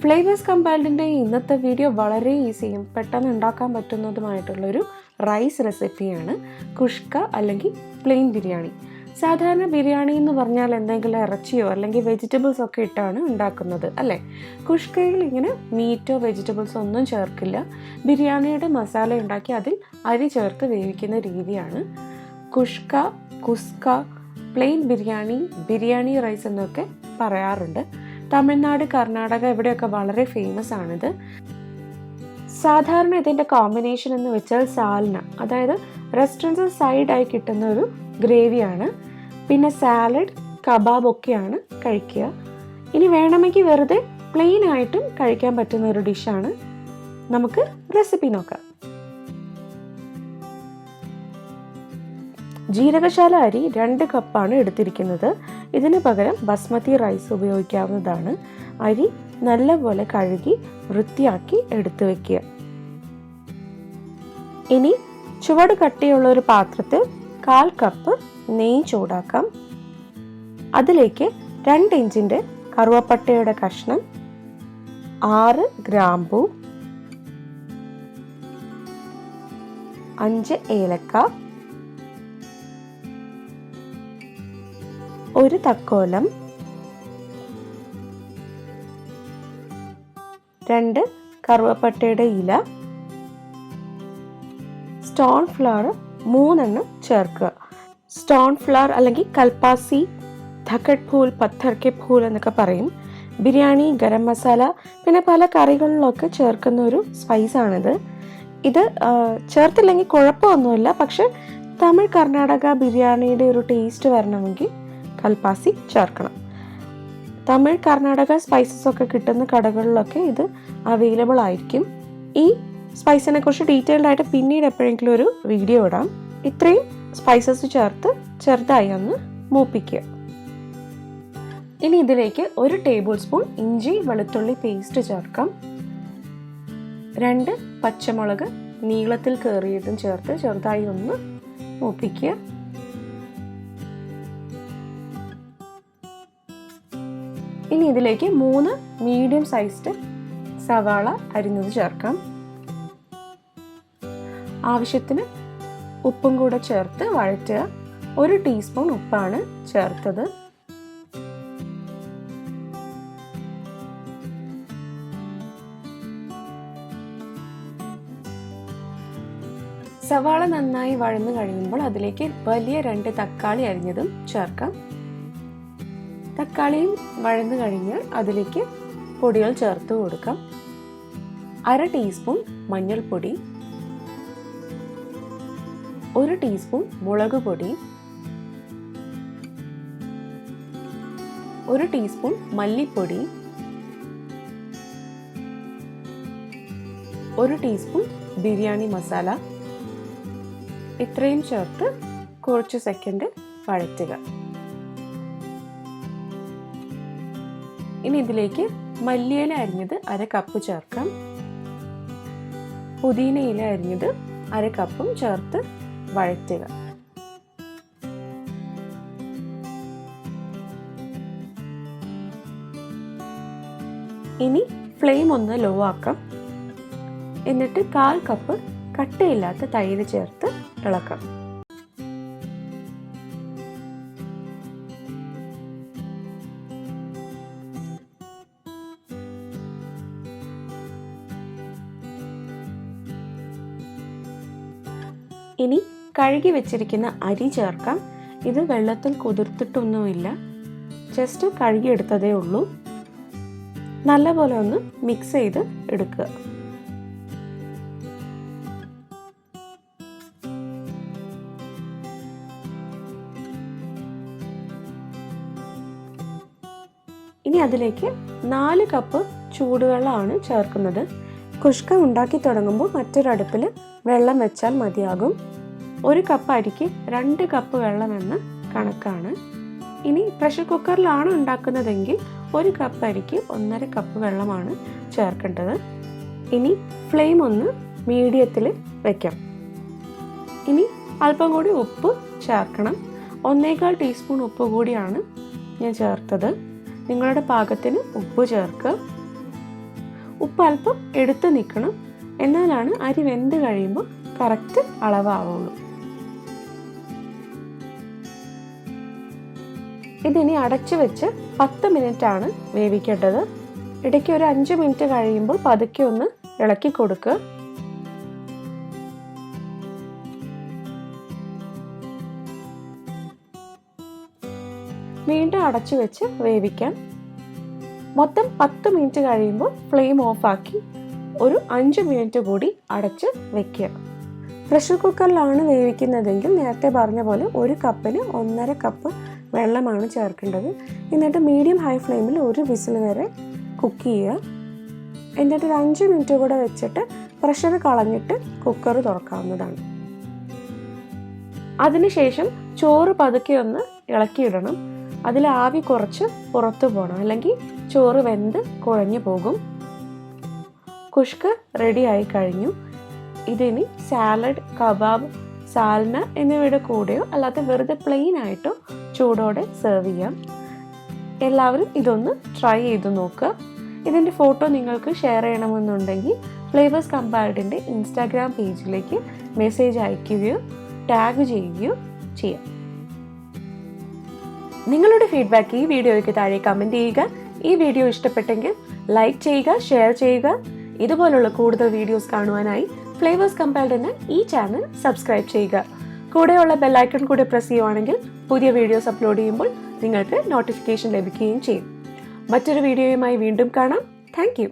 Flavours കമ്പൈൽഡിൻ്റെ ഇന്നത്തെ video വളരെ ഈസിയും പെട്ടെന്ന് ഉണ്ടാക്കാൻ പറ്റുന്നതുമായിട്ടുള്ളൊരു റൈസ് റെസിപ്പിയാണ് കുഷ്ക അല്ലെങ്കിൽ പ്ലെയിൻ ബിരിയാണി. സാധാരണ ബിരിയാണി എന്ന് പറഞ്ഞാൽ എന്തെങ്കിലും ഇറച്ചിയോ അല്ലെങ്കിൽ വെജിറ്റബിൾസ് ഒക്കെ ഇട്ടാണ് ഉണ്ടാക്കുന്നത് അല്ലേ. കുഷ്കയിൽ ഇങ്ങനെ മീറ്റോ വെജിറ്റബിൾസോ ഒന്നും ചേർക്കില്ല. ബിരിയാണിയുടെ മസാല ഉണ്ടാക്കി അതിൽ അരി ചേർത്ത് വേവിക്കുന്ന രീതിയാണ്. കുഷ്ക, കുസ്ക, പ്ലെയിൻ ബിരിയാണി, ബിരിയാണി റൈസ് എന്നൊക്കെ പറയാറുണ്ട്. തമിഴ്നാട്, കർണാടക ഇവിടെയൊക്കെ വളരെ ഫേമസ് ആണിത്. സാധാരണ ഇതിൻ്റെ കോമ്പിനേഷൻ എന്ന് വെച്ചാൽ സാൽന, അതായത് റെസ്റ്റോറൻറ്റ് സൈഡായി കിട്ടുന്ന ഒരു ഗ്രേവിയാണ്. പിന്നെ സാലഡ്, കബാബ് ഒക്കെയാണ് കഴിക്കുക. ഇനി വേണമെങ്കിൽ വെറുതെ പ്ലെയിൻ ആയിട്ടും കഴിക്കാൻ പറ്റുന്ന ഒരു ഡിഷാണ്. നമുക്ക് റെസിപ്പി നോക്കാം. ജീരകശാല അരി 2 കപ്പാണ് എടുത്തിരിക്കുന്നത്. ഇതിന് പകരം ബസ്മതി റൈസ് ഉപയോഗിക്കാവുന്നതാണ്. അരി നല്ലപോലെ കഴുകി വൃത്തിയാക്കി എടുത്തു വയ്ക്കുക. ഇനി ചുവട് കട്ടിയുള്ള ഒരു പാത്രത്തിൽ 1/4 കപ്പ് നെയ്യ് ചൂടാക്കാം. അതിലേക്ക് 2 ഇഞ്ചിൻ്റെ കറുവപ്പട്ടയുടെ കഷ്ണം, 6 ഗ്രാമ്പൂ, 5 ഏലക്ക, 1 തക്കോലം, 2 കറുവപ്പട്ടയുടെ ഇല, സ്റ്റോൺ ഫ്ലവർ 3 എണ്ണം ചേർക്കുക. സ്റ്റോൺ ഫ്ലവർ അല്ലെങ്കിൽ കൽപ്പാസി, ധക്കട്ട് ഫൂൽ, പത്ഥർ കെ ഫൂൽ എന്നൊക്കെ പറയും. ബിരിയാണി, ഗരം മസാല, പിന്നെ പല കറികളിലൊക്കെ ചേർക്കുന്ന ഒരു സ്പൈസാണിത്. ഇത് ചേർത്തില്ലെങ്കിൽ കുഴപ്പമൊന്നുമില്ല. പക്ഷെ തമിഴ്, കർണാടക ബിരിയാണിയുടെ ഒരു ടേസ്റ്റ് വരണമെങ്കിൽ കൽപ്പാസി ചേർക്കണം. തമിഴ്, കർണാടക സ്പൈസസ് ഒക്കെ കിട്ടുന്ന കടകളിലൊക്കെ ഇത് അവൈലബിൾ ആയിരിക്കും. ഈ സ്പൈസിനെ കുറിച്ച് ഡീറ്റെയിൽഡ് ആയിട്ട് പിന്നീട് എപ്പോഴെങ്കിലും ഒരു വീഡിയോ ഇടാം. ഇത്രയും സ്പൈസസ് ചേർത്ത് ചെറുതായി ഒന്ന് മൂപ്പിക്കുക. ഇനി ഇതിലേക്ക് 1 ടേബിൾ സ്പൂൺ ഇഞ്ചി വെളുത്തുള്ളി പേസ്റ്റ് ചേർക്കാം. 2 പച്ചമുളക് നീളത്തിൽ കീറിയതും ചേർത്ത് ചെറുതായി ഒന്ന് മൂപ്പിക്കുക. ഇനി ഇതിലേക്ക് 3 മീഡിയം സൈസ്ഡ് സവാള അരിഞ്ഞത് ചേർക്കാം. ആവശ്യത്തിന് ഉപ്പും കൂടെ ചേർത്ത് വഴറ്റുക. 1 ടീസ്പൂൺ ഉപ്പാണ് ചേർത്തത്. സവാള നന്നായി വഴന്നു കഴിയുമ്പോൾ അതിലേക്ക് വലിയ 2 തക്കാളി അരിഞ്ഞതും ചേർക്കാം. തക്കാളിയും വഴന്നു കഴിഞ്ഞാൽ അതിലേക്ക് പൊടികൾ ചേർത്ത് കൊടുക്കാം. 1/2 ടീസ്പൂൺ മഞ്ഞൾപ്പൊടി, 1 ടീസ്പൂൺ മുളക് പൊടി, 1 ടീസ്പൂൺ മല്ലിപ്പൊടി, 1 ടീസ്പൂൺ ബിരിയാണി മസാല. ഇത്രയും ചേർത്ത് കുറച്ച് സെക്കൻഡ് വഴറ്റുക. ഇനി ഇതിലേക്ക് മല്ലിയില അരിഞ്ഞത് 1/2 കപ്പ് ചേർക്കാം. പുതിന ഇല അരിഞ്ഞത് 1/2 കപ്പും ചേർത്ത് വഴറ്റുക. ഇനി ഫ്ലെയിം ഒന്ന് ലോ ആക്കാം. എന്നിട്ട് 1/4 കപ്പ് കട്ടയില്ലാത്ത തൈര് ചേർത്ത് ഇളക്കാം. ഇനി കഴുകി വെച്ചിരിക്കുന്ന അരി ചേർക്കാം. ഇത് വെള്ളത്തിൽ കുതിർത്തിട്ടൊന്നുമില്ല, ജസ്റ്റ് കഴുകിയെടുത്തതേ ഉള്ളൂ. നല്ലപോലെ ഒന്ന് മിക്സ് ചെയ്ത് എടുക്കുക. ഇനി അതിലേക്ക് 4 കപ്പ് ചൂടുവെള്ളമാണ് ചേർക്കുന്നത്. കുഷ്ക ഉണ്ടാക്കി തുടങ്ങുമ്പോൾ മറ്റൊരടുപ്പിൽ വെള്ളം വെച്ചാൽ മതിയാകും. 1 കപ്പ് അരിക്ക് 2 കപ്പ് വെള്ളം എന്ന കണക്കാണ്. ഇനി പ്രഷർ കുക്കറിലാണ് ഉണ്ടാക്കുന്നതെങ്കിൽ 1 കപ്പ് അരിക്ക് 1.5 കപ്പ് വെള്ളമാണ് ചേർക്കേണ്ടത്. ഇനി ഫ്ലെയിം ഒന്ന് മീഡിയത്തിൽ വയ്ക്കാം. ഇനി അല്പം കൂടി ഉപ്പ് ചേർക്കണം. 1/4 ടീസ്പൂൺ ഉപ്പ് കൂടിയാണ് ഞാൻ ചേർത്തത്. നിങ്ങളുടെ പാകത്തിന് ഉപ്പ് ചേർക്കുക. ഉപ്പ് അല്പം എടുത്ത് നിൽക്കണം, എന്നാലാണ് അരി വെന്ത് കഴിയുമ്പോൾ കറക്റ്റ് അളവാവുള്ളൂ. ഇതിനി അടച്ചു വെച്ച് 10 മിനിറ്റാണ് വേവിക്കേണ്ടത്. ഇടയ്ക്ക് ഒരു 5 മിനിറ്റ് കഴിയുമ്പോൾ പതുക്കെ ഒന്ന് ഇളക്കി കൊടുക്കുക. വീണ്ടും അടച്ചു വെച്ച് വേവിക്കാം. മൊത്തം 10 മിനിറ്റ് കഴിയുമ്പോൾ ഫ്ലെയിം ഓഫാക്കി ഒരു 5 മിനിറ്റ് കൂടി അടച്ച് വെക്കുക. പ്രഷർ കുക്കറിലാണ് വേവിക്കുന്നതെങ്കിൽ നേരത്തെ പറഞ്ഞ പോലെ 1 കപ്പിന് 1.5 കപ്പ് വെള്ളമാണ് ചേർക്കേണ്ടത്. എന്നിട്ട് മീഡിയം ഹൈ ഫ്ലെയിമിൽ 1 വിസിൽ വരെ കുക്ക് ചെയ്യുക. എന്നിട്ട് ഒരു 5 മിനിറ്റ് കൂടെ വെച്ചിട്ട് പ്രഷർ കളഞ്ഞിട്ട് കുക്കർ തുറക്കാവുന്നതാണ്. അതിനുശേഷം ചോറ് പതുക്കെ ഒന്ന് ഇളക്കിയിടണം. അതിൽ ആവി കുറച്ച് പുറത്തു പോകണം, അല്ലെങ്കിൽ ചോറ് വെന്ത് കുഴഞ്ഞു പോകും. കുഷ്ക റെഡി ആയി കഴിഞ്ഞു. ഇതിനി സാലഡ്, കബാബ്, സാൽന എന്നിവയുടെ കൂടെയോ അല്ലാതെ വെറുതെ പ്ലെയിൻ ആയിട്ടോ ചൂടോടെ സെർവ് ചെയ്യാം. എല്ലാവരും ഇതൊന്ന് ട്രൈ ചെയ്ത് നോക്കുക. ഇതിൻ്റെ ഫോട്ടോ നിങ്ങൾക്ക് ഷെയർ ചെയ്യണമെന്നുണ്ടെങ്കിൽ ഫ്ലേവേഴ്സ് കമ്പയർഡിൻ്റെ ഇൻസ്റ്റാഗ്രാം പേജിലേക്ക് മെസ്സേജ് അയയ്ക്കുകയോ ടാഗ് ചെയ്യുകയോ ചെയ്യാം. നിങ്ങളുടെ ഫീഡ്ബാക്ക് ഈ വീഡിയോയ്ക്ക് താഴെ കമൻറ്റ് ചെയ്യുക. ഈ വീഡിയോ ഇഷ്ടപ്പെട്ടെങ്കിൽ ലൈക്ക് ചെയ്യുക, ഷെയർ ചെയ്യുക. ഇതുപോലുള്ള കൂടുതൽ വീഡിയോസ് കാണുവാനായി ഫ്ലേവേഴ്സ് കമ്പയർഡ് എന്ന ഈ ചാനൽ സബ്സ്ക്രൈബ് ചെയ്യുക. കൂടെയുള്ള ബെല്ലൈക്കൺ കൂടെ പ്രസ് ചെയ്യുവാണെങ്കിൽ പുതിയ വീഡിയോസ് അപ്ലോഡ് ചെയ്യുമ്പോൾ നിങ്ങൾക്ക് നോട്ടിഫിക്കേഷൻ ലഭിക്കുകയും ചെയ്യും. മറ്റൊരു വീഡിയോയുമായി വീണ്ടും കാണാം. Thank you.